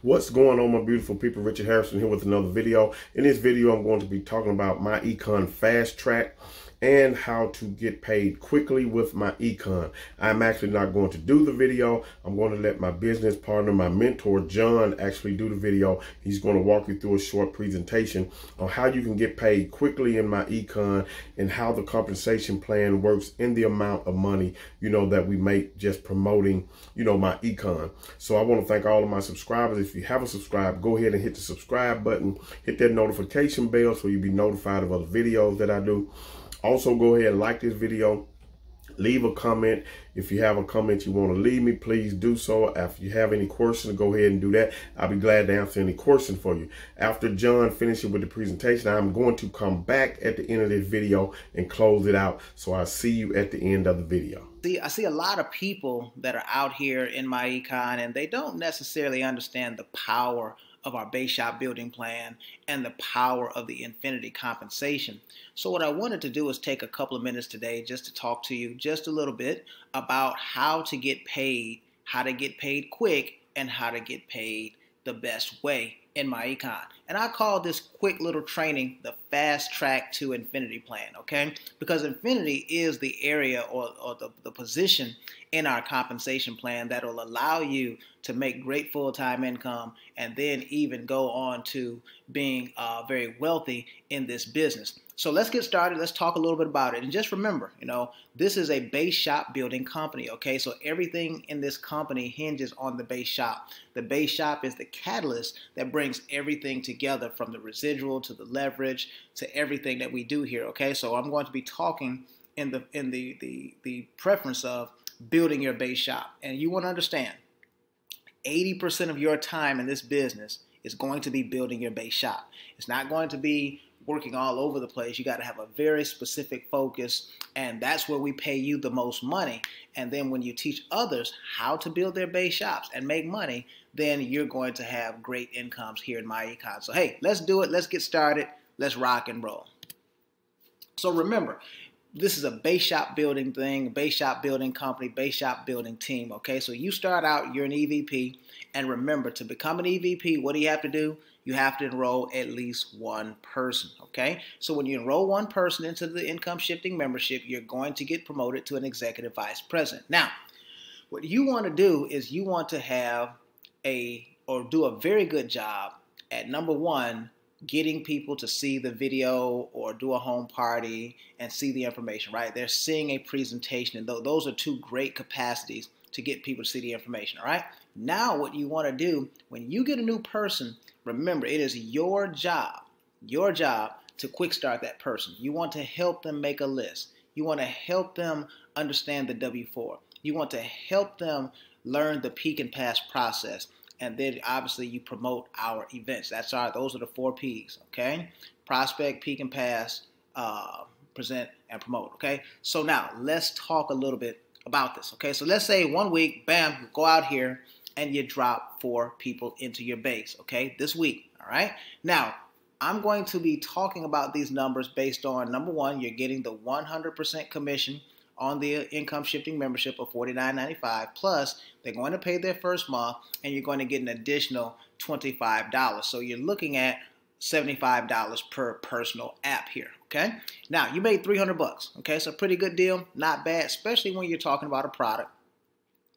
What's going on, my beautiful people? Richard Hairston here with another video. In this video, I'm going to be talking about MyEcon Fast Track and how to get paid quickly with MyEcon. I'm actually not going to do the video. I'm going to let my business partner, my mentor, John, actually do the video. He's going to walk you through a short presentation on how you can get paid quickly in MyEcon and how the compensation plan works in the amount of money, that we make just promoting, MyEcon. So I want to thank all of my subscribers. If you haven't subscribed, go ahead and hit the subscribe button, hit that notification bell so you'll be notified of other videos that I do. Also, go ahead and like this video. Leave a comment. If you have a comment you want to leave me, please do so. If you have any questions, go ahead and do that. I'll be glad to answer any questions for you. After John finishes with the presentation, I'm going to come back at the end of this video and close it out. So I'll see you at the end of the video. I see a lot of people that are out here in MyEcon, and they don't necessarily understand the power of our base shop building plan and the power of the infinity compensation. So what I wanted to do is take a couple of minutes today just to talk to you just a little bit about how to get paid quick, and how to get paid the best way in MyEcon. And I call this quick little training the fast track to infinity plan, okay? Because infinity is the area or the position in our compensation plan that will allow you to make great full-time income and then even go on to being very wealthy in this business. So let's get started. Let's talk a little bit about it. And just remember, this is a base shop building company, okay? So everything in this company hinges on the base shop. The base shop is the catalyst that brings everything together, from the residual to the leverage to everything that we do here, okay? So I'm going to be talking in the preference of building your base shop. And you want to understand, 80% of your time in this business is going to be building your base shop. It's not going to be working all over the place. You got to have a very specific focus, and that's where we pay you the most money. And then when you teach others how to build their base shops and make money, then you're going to have great incomes here in MyEcon. So hey, let's do it. Let's get started. Let's rock and roll. So remember, this is a base shop building thing, base shop building company, base shop building team, okay? So you start out, you're an EVP, and remember, to become an EVP, what do you have to do? You have to enroll at least one person, okay? So when you enroll one person into the income shifting membership, you're going to get promoted to an executive vice president. Now, what you want to do is you want to have do a very good job at, number one, getting people to see the video or do a home party and see the information, right? They're seeing a presentation, and those are two great capacities to get people to see the information, all right? Now what you want to do, when you get a new person, remember, it is your job to quick start that person. You want to help them make a list. You want to help them understand the W-4. You want to help them learn the peak and pass process. And then obviously you promote our events. Those are the 4 P's, okay? Prospect, peak and pass, present, and promote, okay? So now let's talk a little bit about this, okay? So let's say 1 week, bam, you go out here and you drop 4 people into your base, okay? This week, all right? Now, I'm going to be talking about these numbers based on, number one, you're getting the 100% commission on the income shifting membership of $49.95, plus they're going to pay their first month, and you're going to get an additional $25. So you're looking at $75 per personal app here, okay? Now, you made $300, okay? So pretty good deal, not bad, especially when you're talking about a product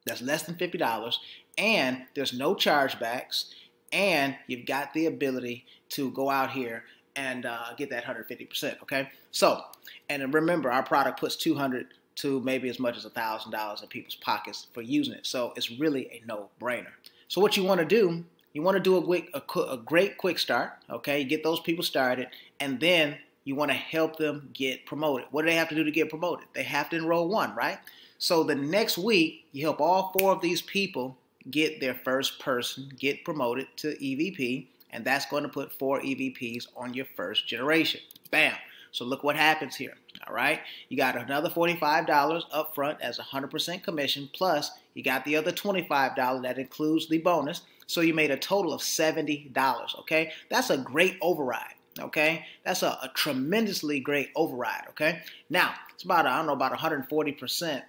that's less than $50, and there's no chargebacks, and you've got the ability to go out here and get that 150%, okay? So, and remember, our product puts $200 to maybe as much as $1,000 in people's pockets for using it. So it's really a no-brainer. So what you want to do, you want to do a great quick start, okay? You get those people started, and then you want to help them get promoted. What do they have to do to get promoted? They have to enroll one, right? So the next week, you help all 4 of these people get their first person, get promoted to EVP, and that's going to put 4 EVPs on your first generation. Bam. So look what happens here, all right? You got another $45 up front as 100% commission, plus you got the other $25 that includes the bonus. So you made a total of $70, okay? That's a great override, okay? That's a tremendously great override, okay? Now, it's about, I don't know, about 140%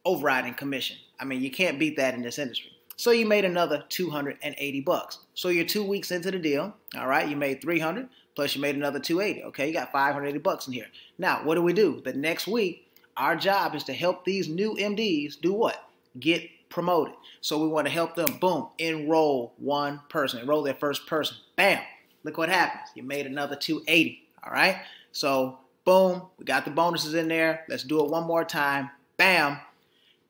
overriding commission. I mean, you can't beat that in this industry. So you made another 280 bucks. So you're 2 weeks into the deal. All right, you made 300 plus you made another 280. Okay, you got 580 bucks in here. Now, what do? The next week, our job is to help these new MDs do what? Get promoted. So we want to help them, boom, enroll one person, enroll their first person. Bam, look what happens. You made another 280. All right, so boom, we got the bonuses in there. Let's do it one more time. Bam,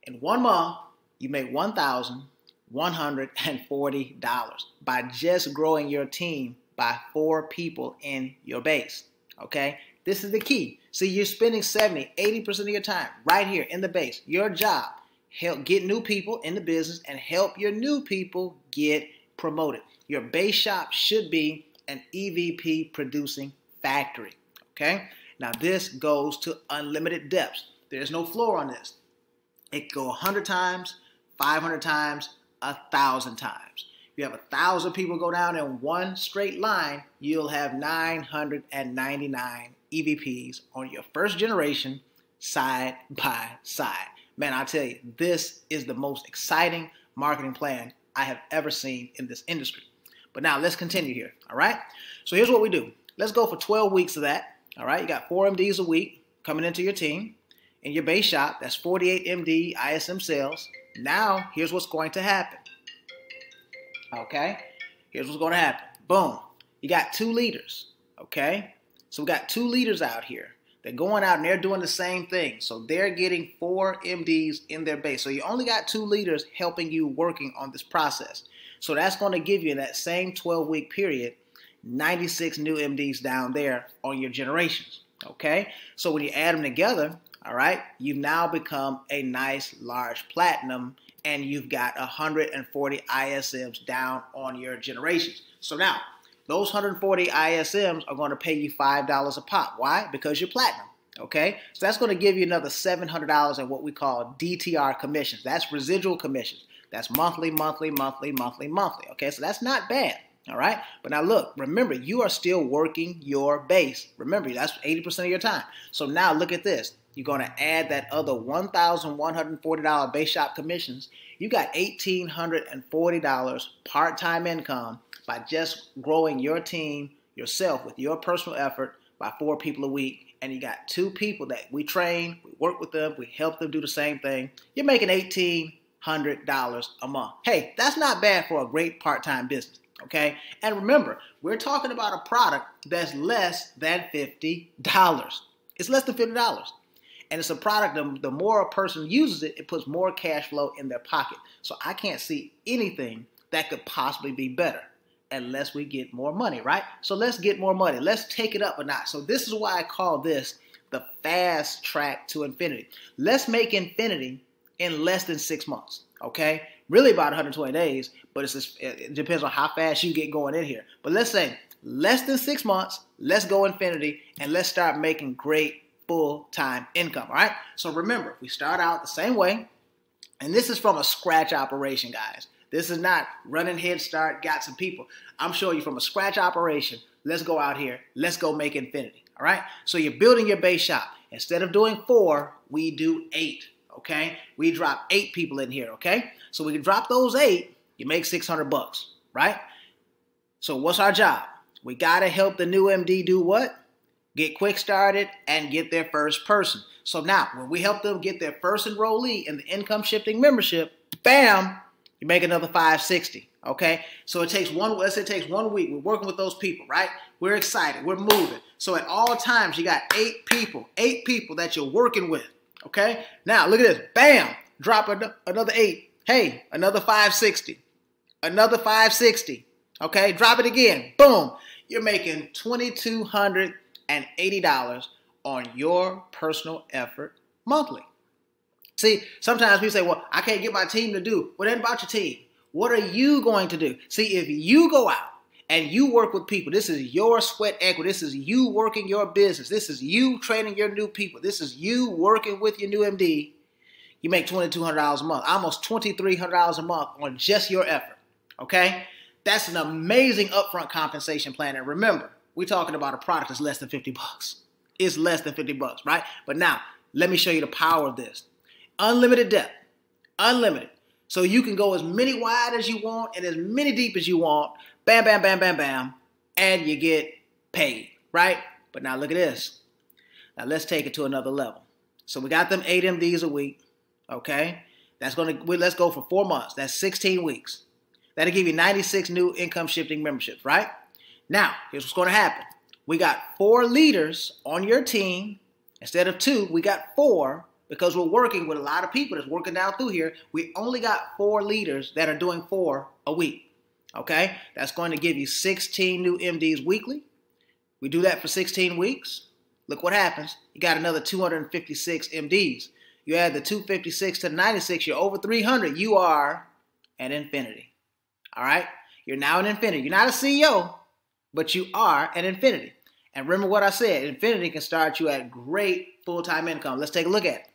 in 1 month, you made $1,140 by just growing your team by 4 people in your base. Okay, this is the key. See, you're spending 70, 80% of your time right here in the base. Your job, help get new people in the business and help your new people get promoted. Your base shop should be an EVP producing factory. Okay, now this goes to unlimited depths. There's no floor on this. It can go 100 times, 500 times, 1,000 times. If you have 1,000 people go down in one straight line, you'll have 999 EVPs on your first generation side by side. Man, I tell you, this is the most exciting marketing plan I have ever seen in this industry. But now let's continue here, all right? So here's what we do. Let's go for 12 weeks of that, all right? You got 4 MDs a week coming into your team. In your base shop, that's 48 MD ISM sales. Now, here's what's going to happen. Okay? Here's what's going to happen. Boom. You got 2 leaders. Okay? So we got 2 leaders out here. They're going out and they're doing the same thing. So they're getting 4 MDs in their base. So you only got 2 leaders helping you working on this process. So that's going to give you in that same 12-week period, 96 new MDs down there on your generations. Okay? So when you add them together, all right, you've now become a nice large platinum and you've got 140 ISMs down on your generations. So now those 140 ISMs are going to pay you $5 a pop. Why? Because you're platinum. Okay, so that's going to give you another $700 in what we call DTR commissions. That's residual commissions. That's monthly, monthly, monthly, monthly, monthly. Okay, so that's not bad. All right, but now look, remember, you are still working your base. Remember, that's 80% of your time. So now look at this. You're going to add that other $1,140 base shop commissions. You got $1,840 part-time income by just growing your team yourself with your personal effort by 4 people a week. And you got 2 people that we train, we work with them, we help them do the same thing. You're making $1,800 a month. Hey, that's not bad for a great part-time business. Okay, and remember, we're talking about a product that's less than $50. It's less than $50. And it's a product, the more a person uses it, it puts more cash flow in their pocket. So I can't see anything that could possibly be better unless we get more money, right? So let's get more money. Let's take it up a notch. So this is why I call this the fast track to infinity. Let's make infinity in less than 6 months, okay? Really about 120 days, but it depends on how fast you get going in here. But let's say less than 6 months, let's go infinity, and let's start making great full-time income, all right? So remember, we start out the same way, and this is from a scratch operation, guys. This is not running head start, got some people. I'm showing you from a scratch operation. Let's go out here. Let's go make infinity, all right? So you're building your base shop. Instead of doing 4, we do 8, okay? We drop 8 people in here, okay? So we can drop those 8, you make $600, right? So what's our job? We got to help the new MD do what? Get quick started and get their first person. So now, when we help them get their first enrollee in the income shifting membership, bam, you make another $560, okay? So it takes let's say it takes 1 week. We're working with those people, right? We're excited. We're moving. So at all times, you got 8 people that you're working with, okay? Now, look at this. Bam, drop another 8. Hey, another $560. Another $560, okay? Drop it again. Boom. You're making $2,280 on your personal effort monthly. See, sometimes we say, well, I can't get my team to do. Well, then about your team. What are you going to do? See, if you go out and you work with people, this is your sweat equity. This is you working your business. This is you training your new people. This is you working with your new MD. You make $2,200 a month, almost $2,300 a month on just your effort, okay? That's an amazing upfront compensation plan. And remember, we're talking about a product that's less than $50. It's less than $50, right? But now, let me show you the power of this. Unlimited depth, unlimited. So you can go as many wide as you want and as many deep as you want. Bam, bam, bam, bam, bam. And you get paid, right? But now look at this. Now let's take it to another level. So we got them 8 MDs a week, okay? Let's go for 4 months. That's 16 weeks. That'll give you 96 new income shifting memberships, right? Now, here's what's going to happen. We got 4 leaders on your team. Instead of 2, we got 4 because we're working with a lot of people that's working down through here. We only got 4 leaders that are doing 4 a week, okay? That's going to give you 16 new MDs weekly. We do that for 16 weeks. Look what happens. You got another 256 MDs. You add the 256 to 96, you're over 300. You are an infinity. All right? You're now an infinity. You're not a CEO, but you are an infinity. And remember what I said, infinity can start you at great full-time income. Let's take a look at it.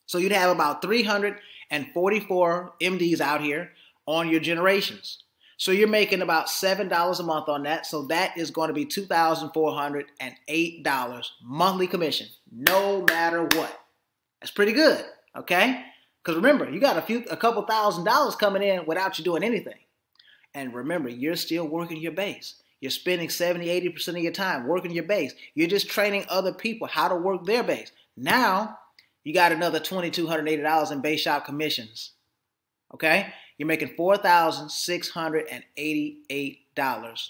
So you'd have about 344 MDs out here on your generations. So you're making about $7 a month on that. So that is going to be $2,408 monthly commission, no matter what. That's pretty good, okay? Because remember, you got a couple $1,000s coming in without you doing anything. And remember, you're still working your base. You're spending 70, 80% of your time working your base. You're just training other people how to work their base. Now, you got another $2,280 in base shop commissions, okay? You're making $4,688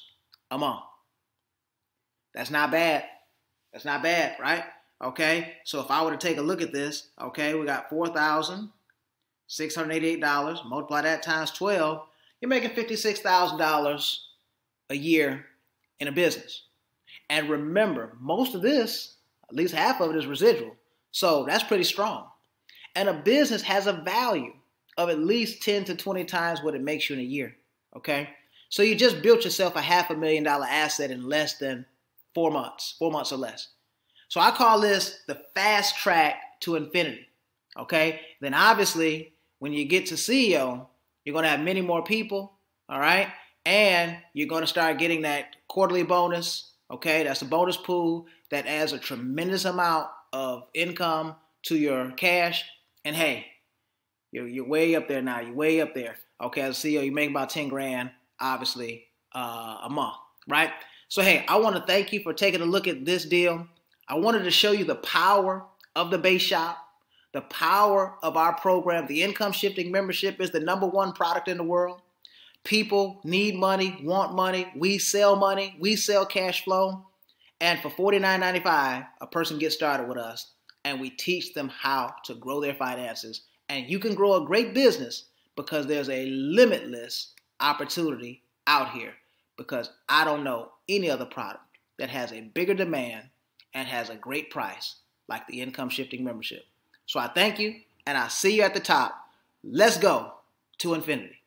a month. That's not bad. That's not bad, right? Okay, so if I were to take a look at this, okay, we got $4,688, multiply that times 12, you're making $56,000 a year in a business. And remember, most of this, at least half of it is residual. So that's pretty strong. And a business has a value of at least 10 to 20 times what it makes you in a year, okay? So you just built yourself a $500,000 asset in less than 4 months or less. So I call this the fast track to infinity, okay? Then obviously, when you get to CEO, you're going to have many more people, all right? And you're going to start getting that quarterly bonus, okay? That's a bonus pool that adds a tremendous amount of income to your cash. And hey, you're way up there now. You're way up there. Okay, as a CEO, you make about 10 grand, obviously, a month, right? So hey, I want to thank you for taking a look at this deal. I wanted to show you the power of the base shop, the power of our program. The income shifting membership is the #1 product in the world. People need money, want money. We sell money. We sell cash flow. And for $49.95, a person gets started with us, and we teach them how to grow their finances. And you can grow a great business because there's a limitless opportunity out here, because I don't know any other product that has a bigger demand and has a great price like the income shifting membership. So I thank you, and I'll see you at the top. Let's go to infinity.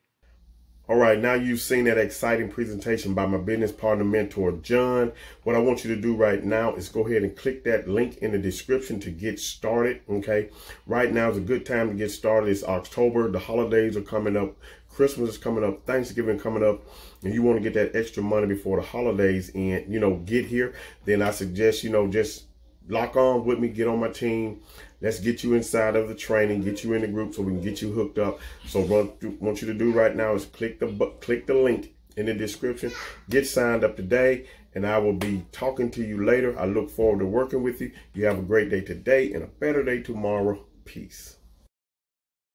All right, now you've seen that exciting presentation by my business partner, mentor, John. What I want you to do right now is go ahead and click that link in the description to get started, okay? Right now is a good time to get started. It's October. The holidays are coming up. Christmas is coming up. Thanksgiving coming up. And you want to get that extra money before the holidays and, get here. Then I suggest, just lock on with me, get on my team. Let's get you inside of the training, get you in the group so we can get you hooked up. So what I want you to do right now is click the link in the description, get signed up today, and I will be talking to you later. I look forward to working with you. You have a great day today and a better day tomorrow. Peace.